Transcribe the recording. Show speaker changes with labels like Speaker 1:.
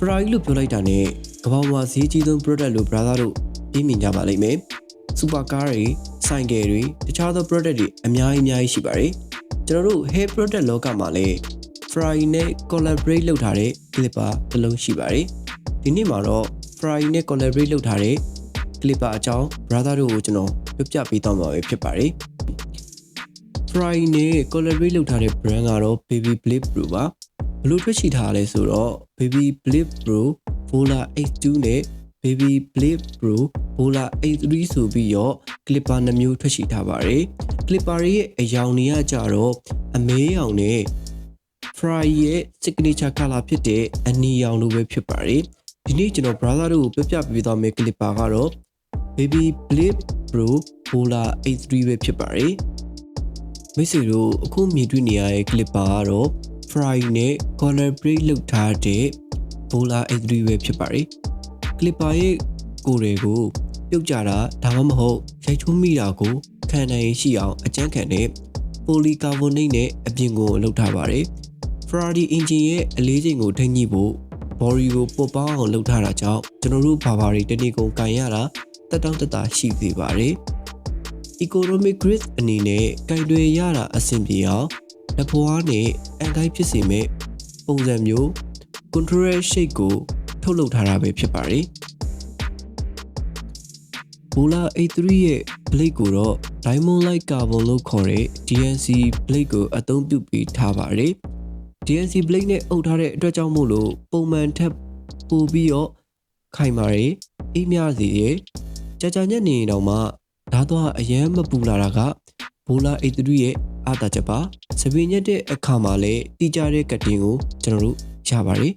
Speaker 1: Ferrari လို့ပြောလိုက်တာနဲ့ကမ္ဘာမှာဈေးကြီးဆုံး product လို့ brother တို့သိမြင်ကြပါလိမ့်မယ်။ super car တွေဆိုင်ကယ်တွေတခြားသော product တွေအများကြီးရှိပါတယ်။ကျွန်တော်တို့ hair product လောကမှာလည်း Ferrari နဲ့ collaborate လုပ်ထားတဲ့ clipper တစ်လုံးရှိပါတယ်။ဒီနေ့မှာတော့ Ferrari နဲ့ collaborate လုပ်ထားတဲ့ clipper အကြောင်း brother တို့ကိုကျွန်တော်ပြောပြပေးသွားမှာဖြစ်ပါတယ်။ Ferrari နဲ့ collaborate လုပ်ထားတဲ့ brand ကတော့ Baby Blade Pro ပါ။ဘလို့ထွက်ရှိထားလဲဆိုတော့ Baby Blade Pro Vola H2 နဲ့ Baby Blade Pro Vola H3 ဆိုပြီးတော့ clipper 2မျိုးထွက်ရှိထားပါတယ်။ clipper ရဲ့အရောင်တွေကကြတော့အမဲရောင်နဲ့ Ferrari ရဲ့ signature color ဖြစ်တဲ့အနီရောင်လိုပဲဖြစ်ပါတယ်။ဒီနေ့ကျွန်တော် brother တို့ကိုပြောပြပေးသွားမယ့် clipper ကတော့ Baby Blade Pro Vola H3 ပဲဖြစ်ပါတယ်။မိတ်ဆွေတို့အခုမြင်တွေ့နေရတဲ့ clipper ကတော့ Ferrari နဲ့ collaborate လုပ်ထားတဲ့ Vola H3 ပဲဖြစ်ပါတယ်။ clipper ရဲ့ကိုယ်တွေကိုပြုတ်ကြတာဒါမှမဟုတ်ရိုက်ချိုးမိတာကိုခံနိုင်ရရှိအောင်အကျန်းခံတဲ့ polycarbonate နဲ့အပြင်ကိုလုပ်ထားပါတယ်။ Ferrari engine ရဲ့အလေးချိန်ကိုထိန်းညှိဖို့ body ကိုပုတ်ပေါင်းအောင်လုပ်ထားတာကြောင့်ကျွန်တော်တို့ဘာဘာတွေတနေ့ကုန်ကန်ရတာတက်တောင့်တက်တာရှိစေပါတယ်။ economic grade အနေနဲ့ကင်တွယ်ရတာအဆင်ပြေအောင်လက်ဖွားနဲ့အန်ကိုင်းဖြစ်စေမဲ့ပုံစံမျိုး control shape ကိုထုတ်လုပ်ထားတာပဲဖြစ်ပါတယ်။ Vola A3 ရဲ့ blade ကိုတော့ Diamond Like Carbon လို့ခေါ်တဲ့ DNC blade ကိုအသုံးပြုပေးထားပါတယ်။ DNC blade နဲ့အုပ်ထားတဲ့အတွက်ကြောင့်မို့လို့ပုံမှန်ထက်ပိုပြီးတော့ခိုင်ပါတယ်အေးမြစေရဲ့ကြာညက်နေတော့မှဓာတ်သွားအရန်မပူလာတာက Vola A3 ရဲ့အားသာချက်ပါစပင်းညက်တဲ့အခါမှာလည်းတိကျတဲ့ကတ်တင်ကိုကျွန်တော်တို့ရပါတယ်